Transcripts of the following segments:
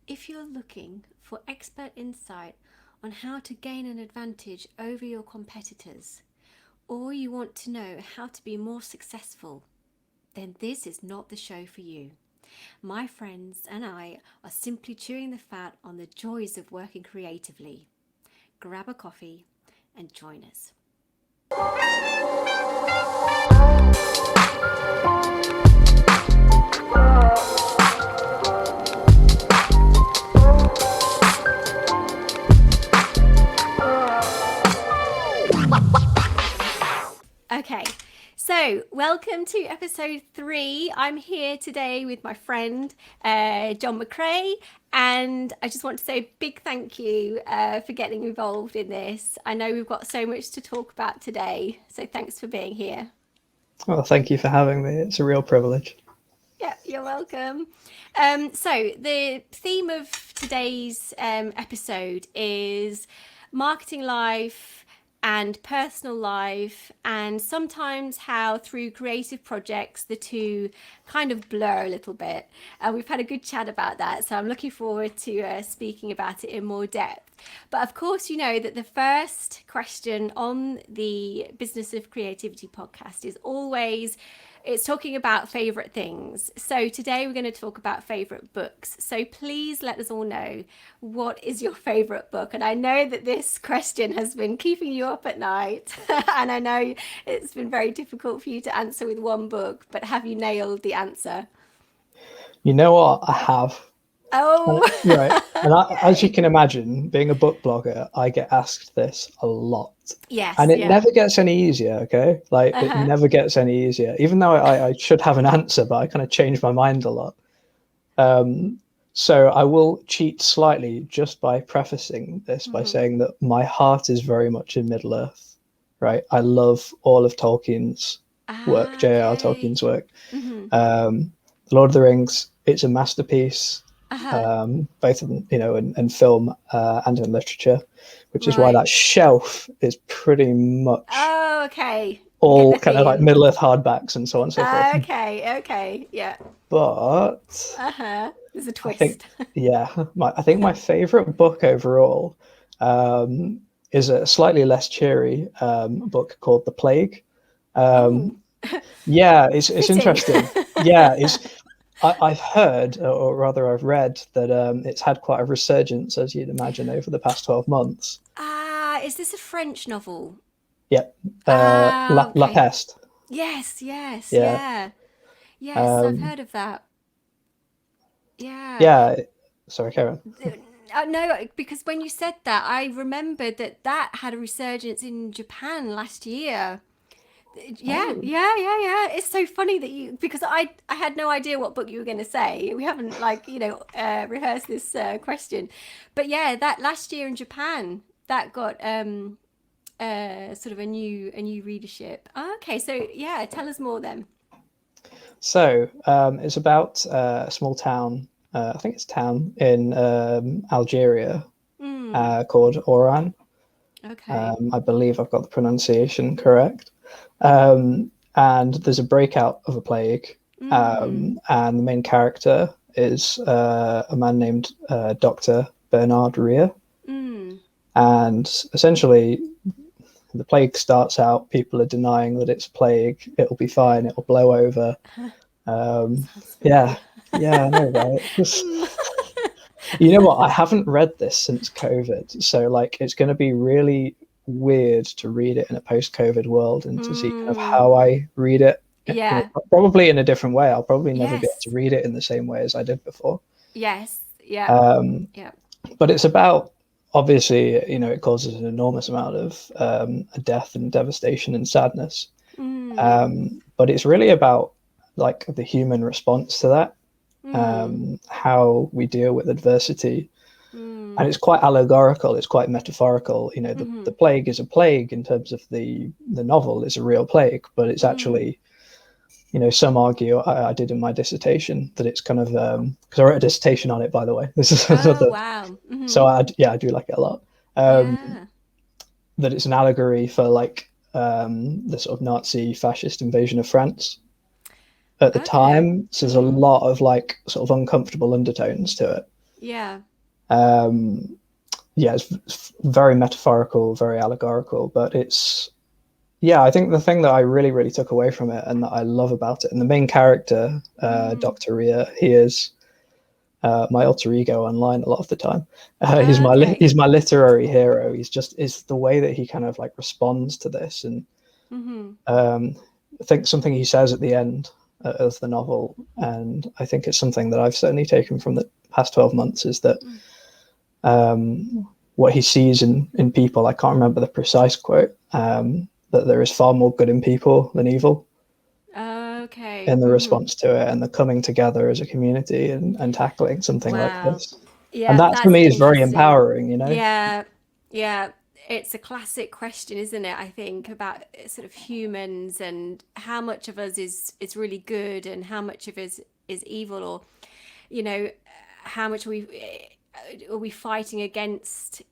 If you're looking for expert insight on how to gain an advantage over your competitors, or you want to know how to be more successful, then this is not the show for you. My friends and I are simply chewing the fat on the joys of working creatively. Grab a coffee and join us. Okay, so welcome to episode 3. I'm here today with my friend John McCrae, and I just want to say a big thank you for getting involved in this. I know we've got so much to talk about today, so thanks for being here. Well, thank you for having me. It's a real privilege. Yeah, you're welcome. So the theme of today's episode is marketing life and personal life, and sometimes how through creative projects the two kind of blur a little bit. And we've had a good chat about that, so I'm looking forward to speaking about it in more depth. But of course, you know that the first question on the Business of Creativity podcast is always it's talking about favorite things. So today we're going to talk about favorite books. So please let us all know, what is your favorite book? And I know that this question has been keeping you up at night. And I know it's been very difficult for you to answer with one book, but have you nailed the answer? You know what? I have. Oh, Right. And as you yay. can imagine, being a book blogger, I get asked this a lot. And Yes, it yeah. never gets any easier, okay? Like, it Uh-huh. never gets any easier. Even though I should have an answer, but I kind of change my mind a lot. So I will cheat slightly just by prefacing this by Mm-hmm. saying that my heart is very much in Middle Earth, right? I love all of Tolkien's work, Ah, J.R.R. okay. Tolkien's work. Mm-hmm. The Lord of the Rings, it's a masterpiece, Uh-huh. both in film and in literature, which is why Right. that shelf is pretty much Oh, okay. You get all the kind of like theme. Middle Earth hardbacks and so on and so forth. Okay, okay, yeah. But Uh-huh. There's a I think, twist. yeah, I think my favorite book overall um, is a slightly less cheery book called The Plague. Oh, Yeah, it's fitting. interesting. Yeah, I've heard, or rather, I've read that it's had quite a resurgence, as you'd imagine, over the past 12 months. Ah, is this a French novel? Yep, Ah, La okay. Peste. Yes, yes, Yeah, yeah. Yes, I've um, heard of that. Yeah. yeah. Sorry, Karen. No, because when you said that, I remembered that that had a resurgence in Japan last year. Yeah, Oh, yeah, yeah, yeah. It's so funny that you because I had no idea what book you were going to say. We haven't rehearsed this question, but yeah, that last year in Japan that got sort of a new readership. Oh, okay, so yeah, tell us more then. so it's about a small town. I think it's a town in Algeria Mm, called Oran. okay. I believe I've got the pronunciation correct. And there's a breakout of a plague, Mm, and the main character is a man named Dr. Bernard Ria. mm. And essentially, the plague starts out, people are denying that it's a plague, it'll be fine, it'll blow over. Sounds Yeah, familiar. yeah, I know, right? Mm. You know what? I haven't read this since COVID, so like it's going to be really weird to read it in a post-COVID world and to see kind of Mm. how I read it. Yeah. Probably in a different way. I'll probably never be able to Yes. read it in the same way as I did before. Yes. Yeah. Um, Yeah. but it's about obviously, it causes an enormous amount of death and devastation and sadness. Mm. But it's really about like the human response to that, Mm. how we deal with adversity, and Mm. it's quite allegorical, it's quite metaphorical. The Mm-hmm. plague is a plague in terms of the novel is a real plague, but it's Mm. actually, some argue, I did in my dissertation, that it's kind of because I wrote a dissertation on it, by the way. This is Oh, another, wow. so Mm-hmm. I do like it a lot. um, Yeah. that it's an allegory for like the sort of Nazi fascist invasion of France at the Okay. time, so there's a Mm-hmm. lot of like sort of uncomfortable undertones to it. Yeah. Um, yeah, it's very metaphorical, very allegorical, but it's yeah. I think the thing that I really, really took away from it, and that I love about it, and the main character, Mm. Dr. Ria, he is my alter ego online a lot of the time. Okay. He's my literary hero. He's just is the way that he kind of like responds to this, and Mm-hmm. um, I think something he says at the end of the novel, and I think it's something that I've certainly taken from the past 12 months, is that Mm. what he sees in people. I can't remember the precise quote. That there is far more good in people than evil, Okay. in the Mm-hmm. response to it, and the coming together as a community and tackling something like Wow. this. And Yeah, that for that's me is very interesting. empowering, you know? Yeah, yeah. It's a classic question, isn't it? I think about sort of humans and how much of us is really good and how much of us is evil, or you know, how much are we fighting against,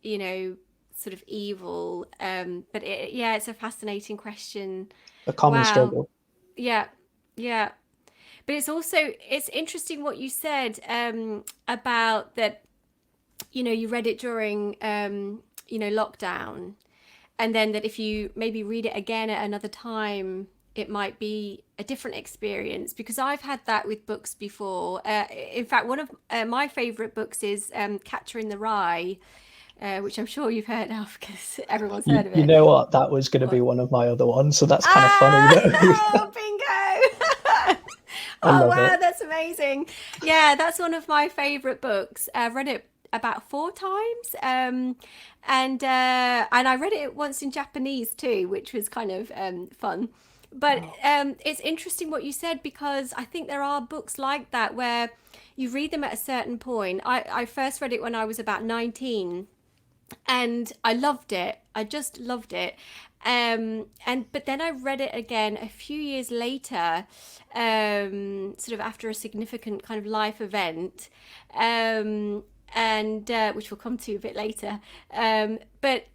sort of evil. But yeah, it's a fascinating question. A common Wow. struggle. Yeah, yeah. But it's interesting what you said about that, you read it during lockdown, and then that if you maybe read it again at another time, it might be a different experience, because I've had that with books before. In fact, one of my favorite books is Catcher in the Rye, which I'm sure you've heard of because everyone's heard of You it. know what? That was going to be What? one of my other ones, so that's kind of funny Ah, that oh, bingo! I Oh love wow, it. that's amazing. Yeah, that's one of my favorite books. I've read it about 4 times, and I read it once in Japanese too, which was kind of fun. But it's interesting what you said, because I think there are books like that where you read them at a certain point. I first read it when I was about 19, and I loved it. I just loved it. And but then I read it again a few years later, sort of after a significant kind of life event, and which we'll come to a bit later. But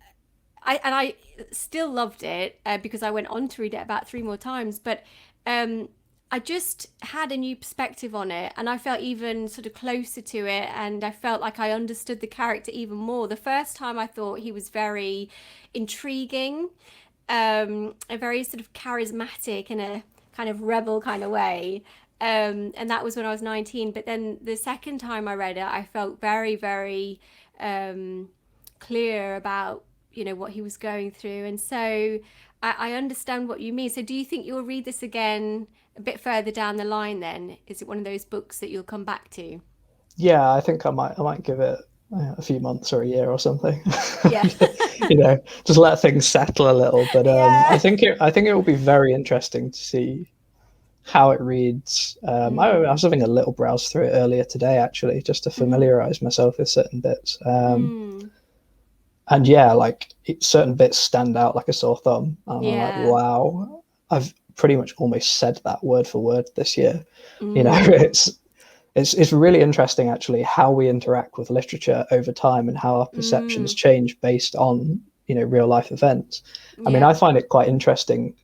I still loved it, because I went on to read it about 3 more times. But um, I just had a new perspective on it, and I felt even sort of closer to it, and I felt like I understood the character even more. The first time I thought he was very intriguing, and very sort of charismatic in a kind of rebel kind of way. And that was when I was 19. But then the second time I read it, I felt very, very um, clear about what he was going through. And so I understand what you mean. So do you think you'll read this again a bit further down the line then? Is it one of those books that you'll come back to? Yeah, I think I might give it a few months or a year or something. Yeah. You know, just let things settle a little. But Yeah. I think it will be very interesting to see how it reads. I Mm. was having a little browse through it earlier today, actually, just to Mm-hmm. familiarize myself with certain bits. Mm. And yeah, like certain bits stand out like a sore thumb, and I'm like, Yeah. wow, I've pretty much almost said that word for word this year. You know, Mm. it's really interesting actually how we interact with literature over time and how our perceptions Mm. change based on real life events. I mean, Yeah. I find it quite interesting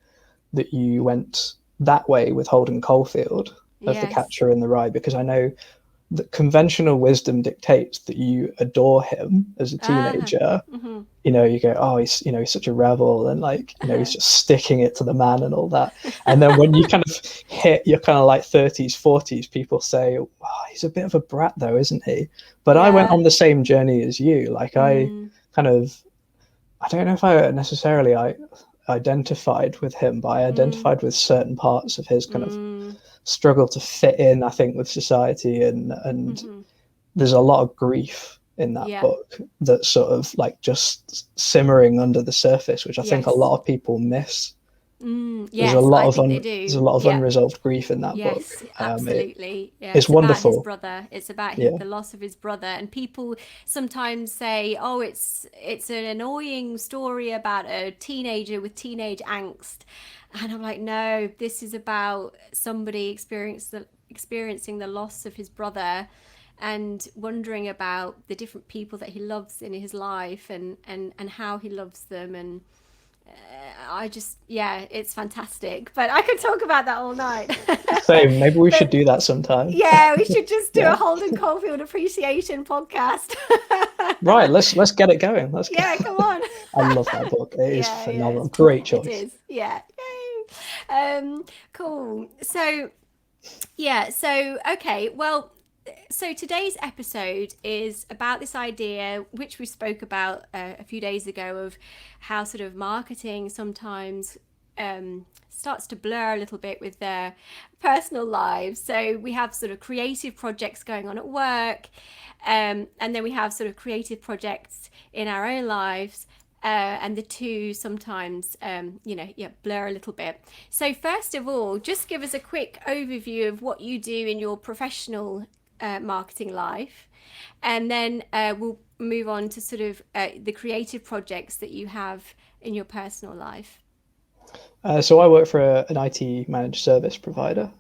that you went that way with Holden Caulfield of The Yes. Catcher in the Rye, because I know that conventional wisdom dictates that you adore him as a Ah. teenager. Mm-hmm. You go, oh, he's such a rebel, and like he's just sticking it to the man and all that. And then when you kind of hit your kind of like 30s 40s, people say, oh, he's a bit of a brat though, isn't he? But I went Yeah. on the same journey as you. Like I Mm. kind of, I don't know if I necessarily I identified with him, but I Mm. identified with certain parts of his kind of Mm. struggle to fit in, I think, with society, and Mm-hmm. there's a lot of grief in that Yeah. book that's sort of like just simmering under the surface, which I think a Yes. lot of people miss. Mm. There's a Yes, lot I of think they there's do. a lot of Yeah. unresolved grief in that book. Yes, absolutely. Yeah, It's it's about his wonderful. brother. It's about Yeah, the loss of his brother. And people sometimes say, "Oh, it's an annoying story about a teenager with teenage angst." And I'm like, "No, this is about somebody experiencing the loss of his brother and wondering about the different people that he loves in his life, and how he loves them, it's fantastic. But I could talk about that all night. Same. Maybe we should But do that sometime. yeah, we should just do a Yeah. Holden Caulfield appreciation podcast. Right. Let's get it going. Let's go. Yeah, come on. I love that book. It is Yeah, phenomenal. it's Great it choice. is. Yeah, yay. Cool. So yeah, so okay, well, so today's episode is about this idea which we spoke about a few days ago of how sort of marketing sometimes starts to blur a little bit with their personal lives. So we have sort of creative projects going on at work, and then we have sort of creative projects in our own lives. And the two sometimes, blur a little bit. So first of all, just give us a quick overview of what you do in your professional marketing life, and then we'll move on to sort of the creative projects that you have in your personal life. So I work for an IT managed service provider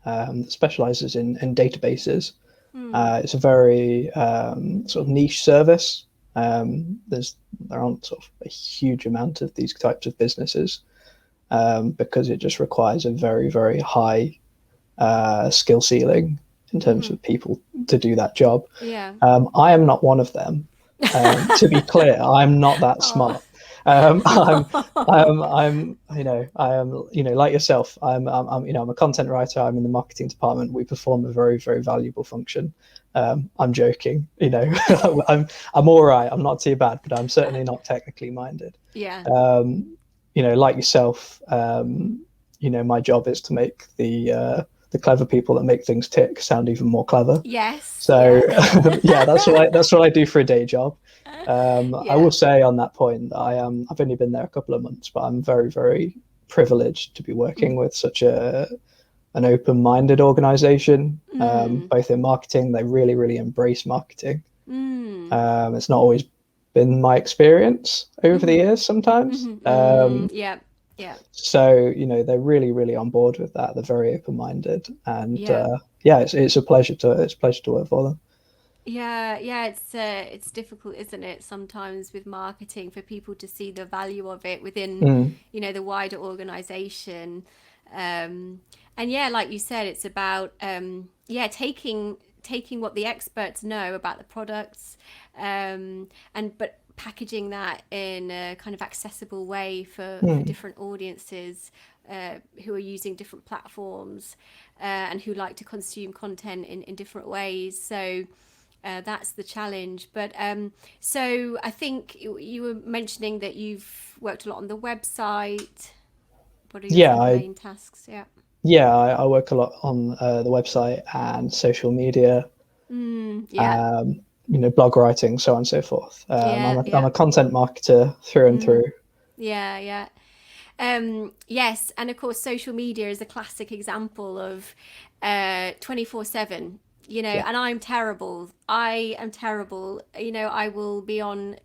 that specializes in databases. It's a very sort of niche service. There aren't sort of a huge amount of these types of businesses because it just requires a very, very high skill ceiling in terms of people to do that job. Yeah. I am not one of them. To be clear, I'm not that smart. I'm, like yourself. I'm a content writer. I'm in the marketing department. We perform a very, very valuable function. I'm joking. I'm all right. I'm not too bad, but I'm certainly not technically minded. Yeah. Like yourself. My job is to make the clever people that make things tick sound even more clever. Yes. So yeah, that's what I do for a day job. I will say on that point that I've only been there a couple of months, but I'm very, very privileged to be working with such an open-minded organization, both in marketing. They really, really embrace marketing. It's not always been my experience over the years sometimes. Yeah. So, they're really, really on board with that. They're very open-minded, and it's a pleasure to work for them. Yeah, it's difficult, isn't it, sometimes with marketing for people to see the value of it within, the wider organization. And yeah, like you said, it's about taking what the experts know about the products, but packaging that in a kind of accessible way for different audiences who are using different platforms and who like to consume content in different ways. So that's the challenge. But so I think you were mentioning that you've worked a lot on the website. What are your main tasks? I work a lot on the website and social media. Blog writing, so on and so forth. I'm a content marketer through and through. Yes, and of course, social media is a classic example of 24/7. And I'm terrible. I am terrible. I will be on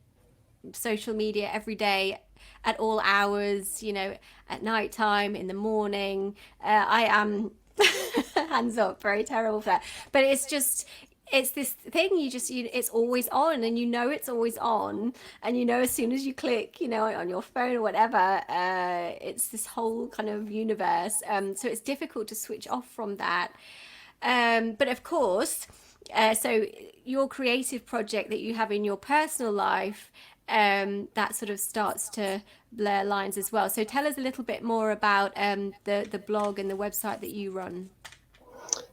social media every day at all hours, at night time, in the morning. I am hands up, very terrible for that. But it's this thing it's always on, and it's always on, and as soon as you click on your phone or whatever, it's this whole kind of universe, so it's difficult to switch off from that. But of course, so your creative project that you have in your personal life, that sort of starts to blur lines as well. So tell us a little bit more about the blog and the website that you run.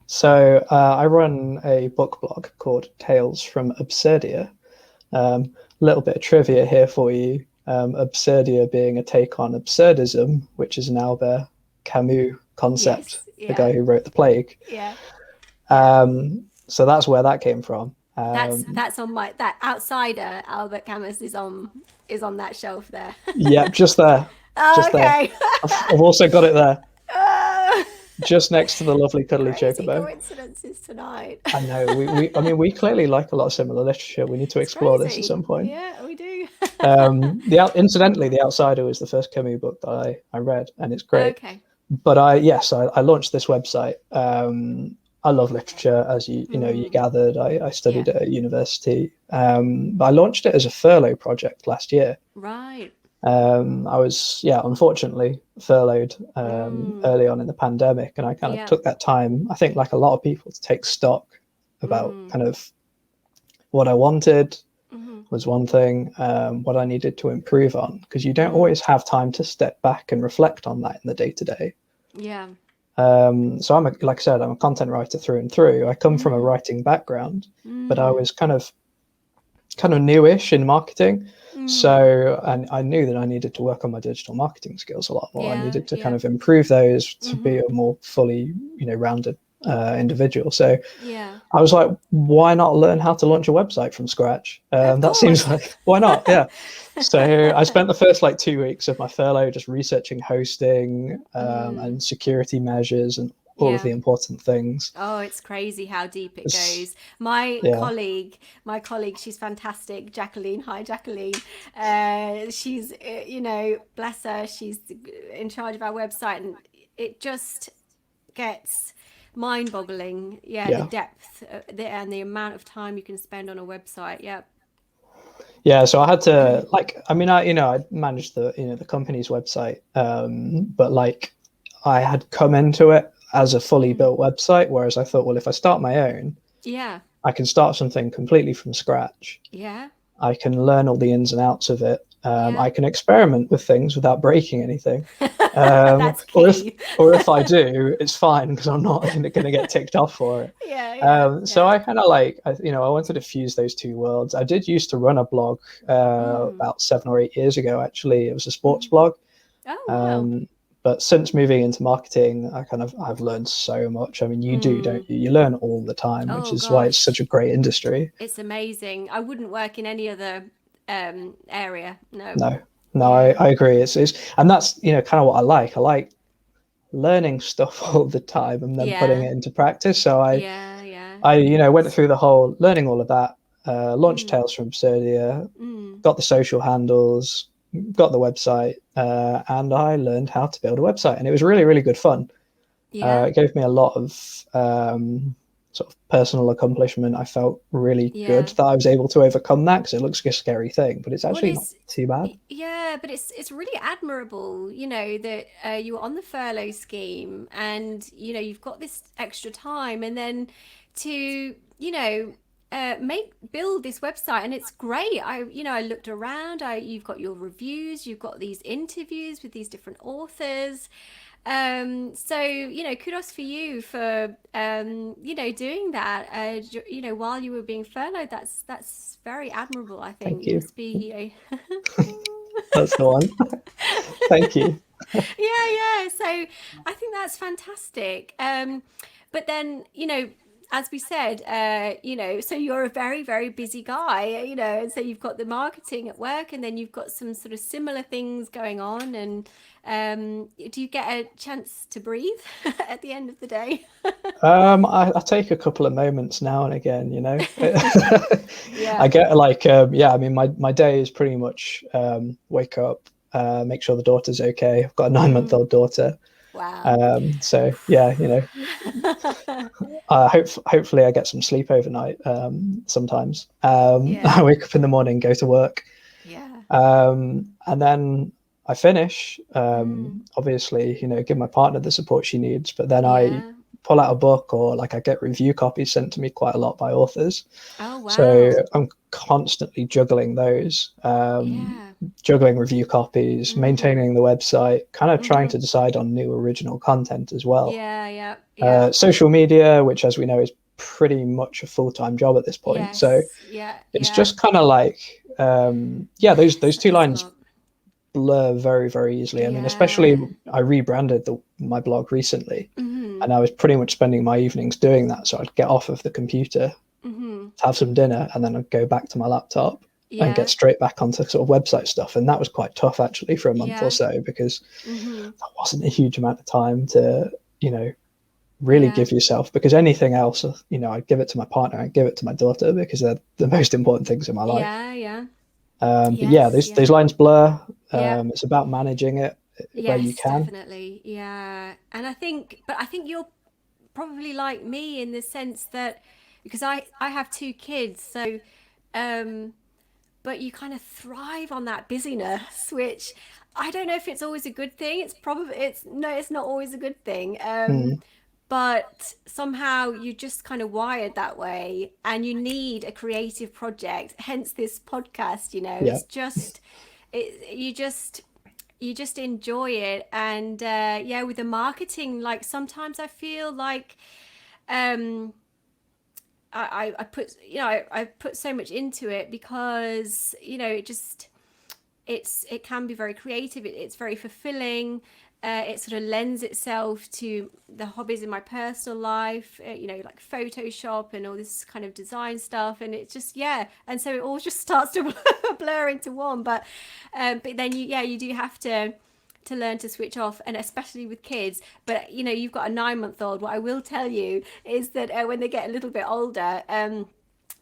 So I run a book blog called Tales from Absurdia. Little bit of trivia here for you. Absurdia being a take on absurdism, which is an Albert Camus concept, the guy who wrote The Plague. So that's where that came from. That's on that Outsider. Albert Camus is on that shelf there. Yeah, just there. Just okay. There. I've also got it there. Just next to the lovely cuddly chocobo. Coincidences tonight. I know. We clearly like a lot of similar literature. We need to explore this at some point. Yeah, we do. Incidentally, The Outsider was the first Camus book that I read, and it's great. Okay. But I launched this website. I love literature, as you gathered. I studied at university. But I launched it as a furlough project last year. Right. I was, yeah, unfortunately furloughed Mm. early on in the pandemic, and I kind of Yeah. took that time, I think, like a lot of people, to take stock about Mm. kind of what I wanted Mm-hmm. was one thing, what I needed to improve on, because you don't Mm. always have time to step back and reflect on that in the day to day. Yeah. So like I said, I'm a content writer through and through. I come from a Mm. writing background, but I Mm. was kind of newish in marketing. Mm. So, and I knew that I needed to work on my digital marketing skills a lot more. I Yeah. needed to kind Yeah. of improve those to be Mm-hmm. a more fully, rounded individual. So Yeah. I was like, why not learn how to launch a website from scratch? Of That seems course. like, why not? Yeah. So I spent the first like 2 weeks of my furlough just researching hosting Mm. and security measures and all of Yeah. the important things. Oh, it's crazy how deep it It's, goes. My yeah, colleague, my colleague, she's fantastic. Jacqueline, hi Jacqueline. She's, bless her, she's in charge of our website, and it just gets mind-boggling. Yeah, the yeah. depth and the amount of time you can spend on a website. Yeah. Yeah, so I had to like, I mean, I managed the company's website, but like I had come into it as a fully Mm. built website, whereas I thought, well, if I start my own, Yeah. I can start something completely from scratch. Yeah. I can learn all the ins and outs of it. Yeah. I can experiment with things without breaking anything. That's Or if key. or if I do, it's fine because I'm not going to get ticked off for it. Yeah. Yeah. So Yeah. I kind of like, I wanted to fuse those two worlds. I did used to run a blog Mm. about 7 or 8 years ago. Actually, it was a sports Mm. blog. Oh, wow. Um, but since moving into marketing, I've learned so much. I mean, you do, don't Mm. you? You learn all the time, which Oh is why it's such gosh, a great industry. it's amazing. I wouldn't work in any other area. No. No, no, Yeah. I agree. It's and that's kind of what I like. I like learning stuff all the time and then putting Yeah. it into practice. So I Yeah. Yeah. I went through the whole learning all of that, launched Mm. Tales from Absurdia, Mm. got the social handles, got the website, and I learned how to build a website, and it was really really good fun. Yeah. It gave me a lot of sort of personal accomplishment. I felt really good Yeah. that I was able to overcome that because it looks like a scary thing, but it's Well, actually not too bad. yeah, but it's really admirable, that you were on the furlough scheme, and you've got this extra time, and then to make build this website, and it's great. I looked around. You've got your reviews, you've got these interviews with these different authors. So kudos for you for doing that. While you were being furloughed, that's very admirable. I Thank think you you. must be. That's the one. Thank you. Yeah. So I think that's fantastic. But then as we said, so you're a very, very busy guy, and so you've got the marketing at work, and then you've got some sort of similar things going on. And do you get a chance to breathe at the end of the day? I take a couple of moments now and again, Yeah. I get like, yeah, I mean, my day is pretty much wake up, make sure the daughter's okay. I've got a 9 month Mm. old daughter. Wow. So yeah, hopefully I get some sleep overnight sometimes. I Yeah. wake up in the morning, go to work, Yeah. and then I finish. Mm. Obviously, give my partner the support she needs, but then I Yeah. pull out a book or like I get review copies sent to me quite a lot by authors. Oh, So wow. I'm constantly juggling those, Yeah. juggling review copies, Mm-hmm. maintaining the website, kind of trying Mm-hmm. to decide on new original content as well. Yeah. Yeah. Yeah. Social media, which as we know is pretty much a full-time job at this point. So Yes. Yeah. it's Yeah. just kind of like, yeah, those two It's a lines lot. blur very, very easily. I mean, especially Yeah. I rebranded my blog recently, Mm-hmm. and I was pretty much spending my evenings doing that. So I'd get off of the computer, Mm-hmm. have some dinner, and then I'd go back to my laptop and get Yeah. straight back onto sort of website stuff. And that was quite tough actually for a month or Yeah. so because Mm-hmm. that wasn't a huge amount of time to, you know, really Yeah. give yourself because anything else, I'd give it to my partner, I'd give it to my daughter because they're the most important things in my life. Yeah. Yeah. But yeah, Yes. those Yeah. lines blur. Yeah. It's about managing it where you Yes, can. definitely. Yeah. And I think you're probably like me in the sense that because I have two kids, so um but you kind of thrive on that busyness, which I don't know if it's always a good thing. It's not always a good thing. Mm, But somehow you're just kind of wired that way, and you need a creative project, hence this podcast. yeah. It's just you just enjoy it. And yeah, with the marketing, like sometimes I feel like um I put I put so much into it, because it can be very creative. It's very fulfilling. It sort of lends itself to the hobbies in my personal life, like Photoshop and all this kind of design stuff. And it's just, yeah. And so it all just starts to blur into one. But then you do have to learn to switch off, and especially with kids. But you've got a 9-month old. What I will tell you is that when they get a little bit older,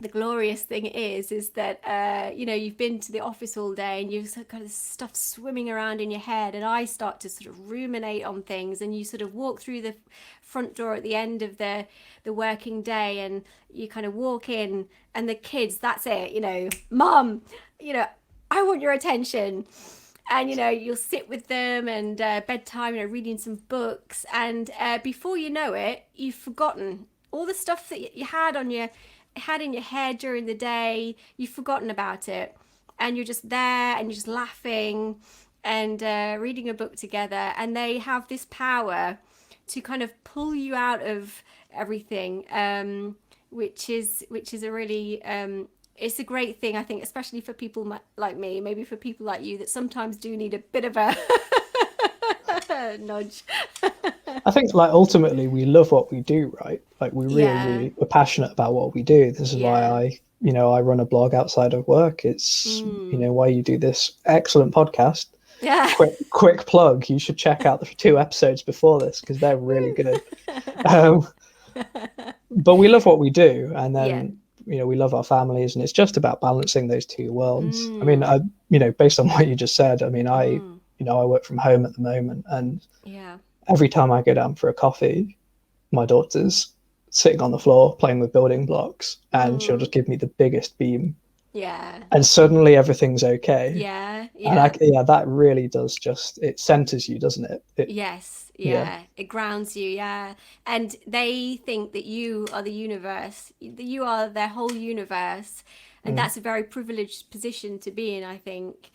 the glorious thing is that you've been to the office all day, and you've got this stuff swimming around in your head, and I start to sort of ruminate on things, and you sort of walk through the front door at the end of the working day, and you kind of walk in, and the kids, that's it, mom, I want your attention. And you'll sit with them, and bedtime, reading some books, and before you know it, you've forgotten all the stuff that you had in your head during the day. You've forgotten about it, and you're just there, and you're just laughing and reading a book together. And they have this power to kind of pull you out of everything, which is a really it's a great thing, I think, especially for people like me, maybe for people like you, that sometimes do need a bit of a nudge. I think like ultimately we love what we do, right? Like we really, Yeah, really we're passionate about what we do. This is why yeah. I run a blog outside of work. It's Mm. why you do this excellent podcast. Yeah. Quick plug. You should check out the 2 episodes before this because they're really good. Um, but we love what we do, and Yeah. then we love our families, and it's just about balancing those two worlds. I mean, Mm. based on what you just said, I mean, Mm. I work from home at the moment, and Yeah. every time I go down for a coffee, my daughter's sitting on the floor playing with building blocks, and she'll Mm. just give me the biggest beam, Yeah. and suddenly everything's okay. Yeah. And Yeah. that really does it centers you, doesn't it? Yes. Yeah. Yeah. It grounds you. Yeah. And they think that you are the universe, that you are their whole universe. And Mm. that's a very privileged position to be in, I think.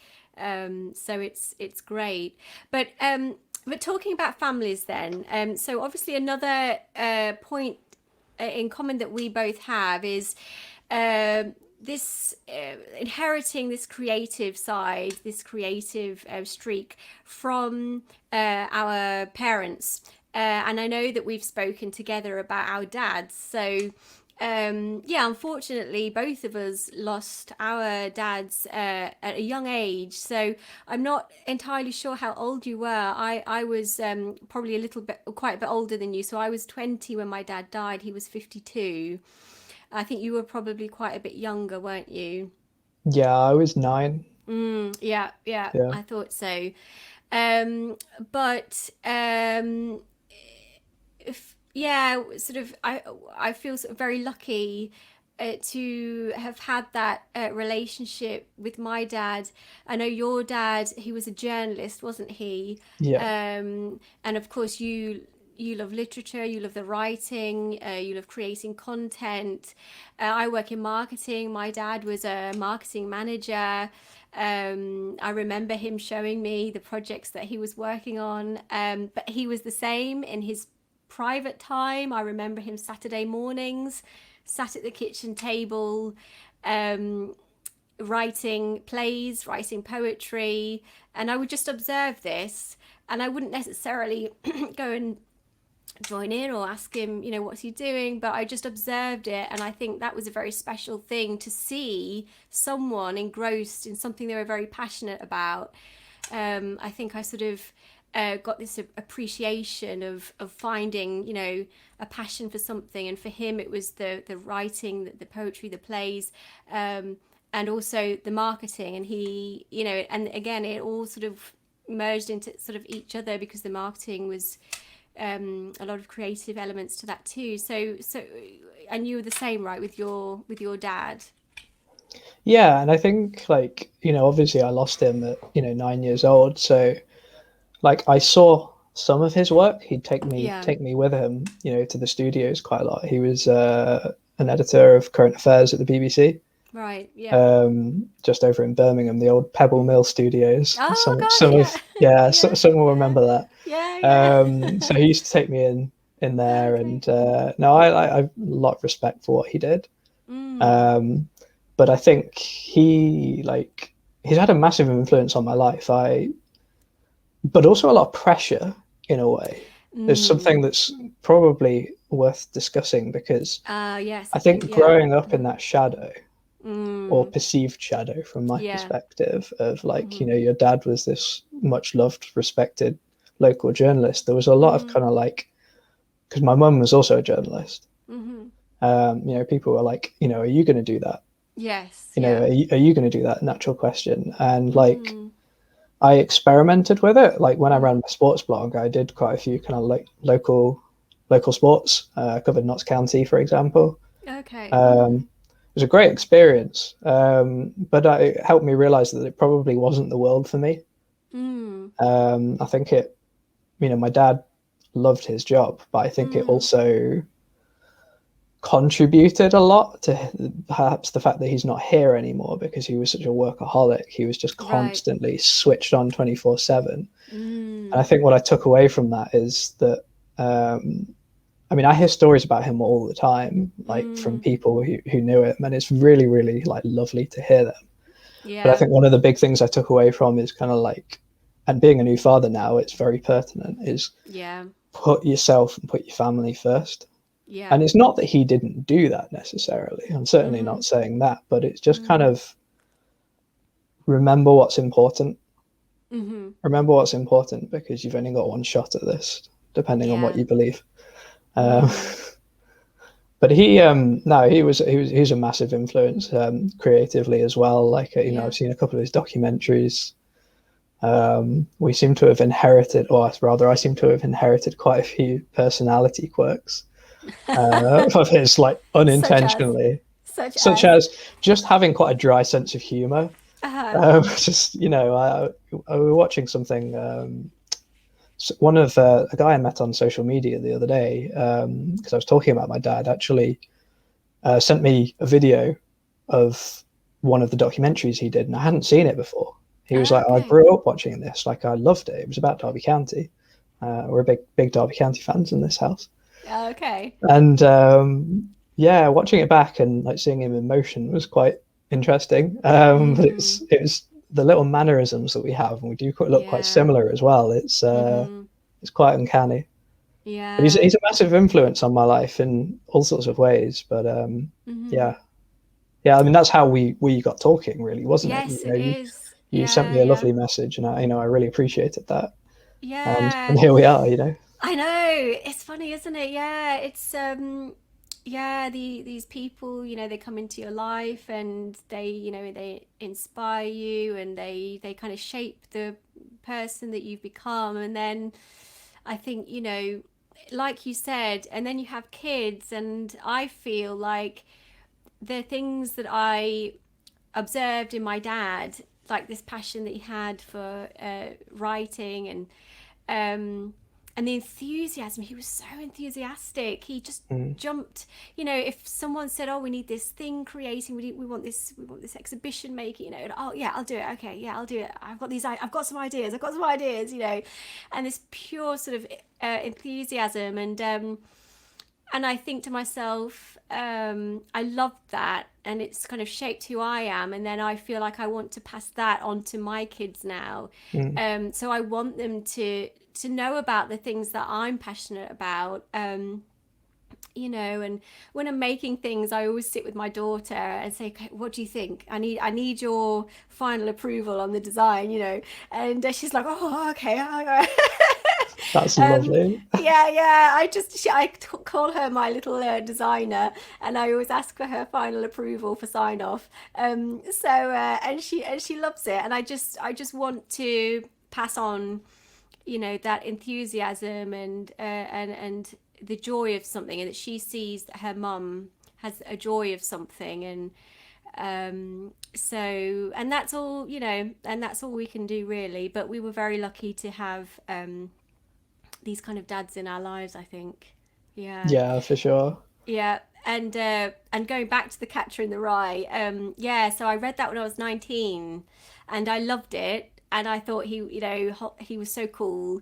So it's great. But talking about families then, so obviously another point in common that we both have is this inheriting this creative side, this creative streak from our parents. And I know that we've spoken together about our dads. So yeah, unfortunately, both of us lost our dads at a young age. So I'm not entirely sure how old you were. I was probably quite a bit older than you. So I was 20 when my dad died. He was 52. I think you were probably quite a bit younger, weren't you? Yeah, I was 9. Yeah, yeah, Yeah. I thought so. Um, but if, yeah, sort of, I feel sort of very lucky to have had that relationship with my dad. I know your dad; he was a journalist, wasn't he? Yeah. And of course, you love literature, you love the writing, you love creating content. I work in marketing. My dad was a marketing manager. I remember him showing me the projects that he was working on. But he was the same in his private time. I remember him Saturday mornings, sat at the kitchen table, um, writing plays, writing poetry, and I would just observe this. And I wouldn't necessarily go and join in or ask him, what's he doing? But I just observed it. And I think that was a very special thing to see someone engrossed in something they were very passionate about. I think I sort of got this appreciation of finding, a passion for something. And for him, it was the writing, the poetry, the plays, and also the marketing. And he, and again, it all sort of merged into sort of each other, because the marketing was a lot of creative elements to that too. So, and you were the same, right, with your dad? Yeah, and I think like, obviously I lost him at, 9 years old. So like I saw some of his work. He'd take me Yeah. take me with him, to the studios quite a lot. He was an editor of current affairs at the BBC, Right. Yeah. just over in Birmingham, the old Pebble Mill studios. Oh Some gosh, of yeah. yeah, Yeah. some will Yeah. remember that. Yeah. Yeah. So he used to take me in there, Okay. and no, I have a lot of respect for what he did. Mm. Um, but I think he's had a massive influence on my life. But also a lot of pressure in a way. There's something Mm. that's probably worth discussing because Yes, I I think, think yeah. growing up in Mm. that shadow, or Mm. perceived shadow from my Yeah. perspective, of like, Mm-hmm. your dad was this much loved, respected local journalist. There was a lot of Mm. kind of like, because my mum was also a journalist. Mm-hmm. People were like, are you going to do that? Yes, yeah. Are you going to do that? Natural question. And like, Mm. I experimented with it. Like when I Mm. ran my sports blog, I did quite a few kind of like local sports. I covered Notts County, for example. Okay. Mm. It was a great experience, but it helped me realize that it probably wasn't the world for me. Mm. I think my dad loved his job, but I think it Mm. also contributed a lot to perhaps the fact that he's not here anymore because he was such a workaholic. He was just Right. constantly switched on 24/7. And I Mm. think what I took away from that is that, I mean, I hear stories about him all the time, like from Mm. people who knew him, and it's really, really like lovely to hear them. But I Yeah. think one of the big things I took away from is kind of like, and being a new father now, it's very pertinent, is Yeah. put yourself and put your family first. Yeah. And it's not that he didn't do that necessarily. I'm certainly Mm-hmm. not saying that, but it's just kind Mm. of remember what's important. Mm-hmm. Remember what's important because you've only got one shot at this, depending on what Yeah. you believe. Um, Mm. but no, he was a massive influence creatively as well. Like Yeah. I've seen a couple of his documentaries. We seem to have inherited, or rather, I seem to have inherited quite a few personality quirks of his, like Such as. unintentionally, Such such as. as just having quite a dry sense of humor. Uh-huh. Just I were watching something. One of a guy I met on social media the other day, because I was talking about my dad, actually sent me a video of one of the documentaries he did, and I hadn't seen it before. He was like, "I Okay. grew up watching this. Like, I loved it. It was about Derby County. We're big Derby County fans in this house." Okay. And yeah, watching it back and like seeing him in motion was quite interesting. But Mm. it was the little mannerisms that we have, and we do look quite Yeah. similar as well. Mm-hmm. It's quite uncanny. But he's Yeah. a massive influence on my life in all sorts of ways. But Mm-hmm. yeah, yeah. I mean, that's how we got talking, really, wasn't it? Yes, it is. You sent Yeah, me a yeah. lovely message, and I really appreciated that. Yeah. And here we are, you know. I know. It's funny, isn't it? Yeah, it's yeah, these people, they come into your life and they inspire you and they kind of shape the person that you've become. And then I think, like you said, and then you have kids, and I feel like the things that I observed in my dad, like this passion that he had for writing um, and the enthusiasm. He was so enthusiastic. He just Mm, jumped. If someone said, "Oh, we need this thing creating. We want this exhibition making." And, oh yeah, I'll do it. Okay, yeah, I'll do it. I've got some ideas. I've got some ideas. And this pure sort of enthusiasm and I think to myself, I love that, and it's kind of shaped who I am. And then I feel like I want to pass that on to my kids now. mm, So I want them to know about the things that I'm passionate about. And when I'm making things, I always sit with my daughter and say, okay, what do you think? I need your final approval on the design. And she's like, oh, okay. that's um, lovely. yeah, yeah. I call her my little designer, and I always ask for her final approval for sign off. And she loves it, and I just want to pass on, that enthusiasm and the joy of something, and that she sees that her mum has a joy of something, So, and that's all, and that's all we can do really. But we were very lucky to have these kind of dads in our lives, I think. Yeah. Yeah, for sure. Yeah, and going back to The Catcher in the Rye, yeah. So I read that when I was 19, and I loved it, and I thought he was so cool.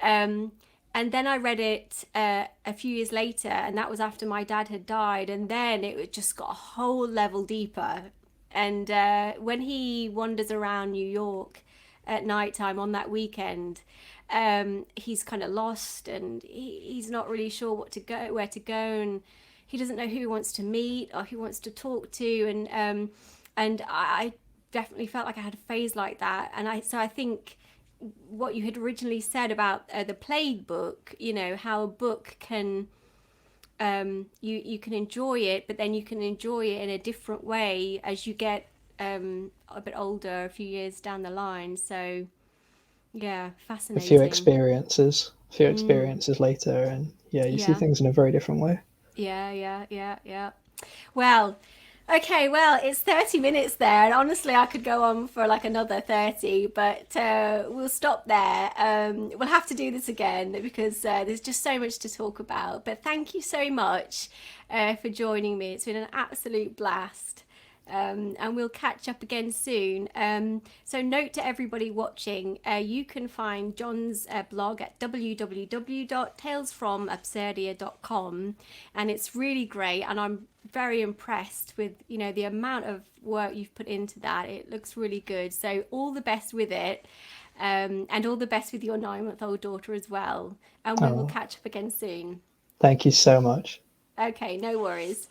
Um, and then I read it a few years later, and that was after my dad had died, and then it just got a whole level deeper. And when he wanders around New York at night time on that weekend, he's kind of lost, and he's not really sure where to go, and he doesn't know who he wants to meet or who he wants to talk to, and I definitely felt like I had a phase like that, and I think what you had originally said about the Plague book, how a book can you can enjoy it, but then you can enjoy it in a different way as you get a bit older, a few years down the line. So yeah, A few fascinating. experiences, later, and yeah, you see Yeah, things in a very different way. yeah. Well, okay, well, it's 30 minutes there, and honestly, I could go on for like another 30, but we'll stop there. We'll have to do this again because there's just so much to talk about. But thank you so much for joining me. It's been an absolute blast. And we'll catch up again soon. So, note to everybody watching, you can find John's blog at www.talesfromabsurdia.com, and it's really great. And I'm very impressed with the amount of work you've put into that. It looks really good. So, all the best with it, and all the best with your 9-month-old daughter as well. And we will Oh, catch up again soon. thank you so much. Okay, no worries.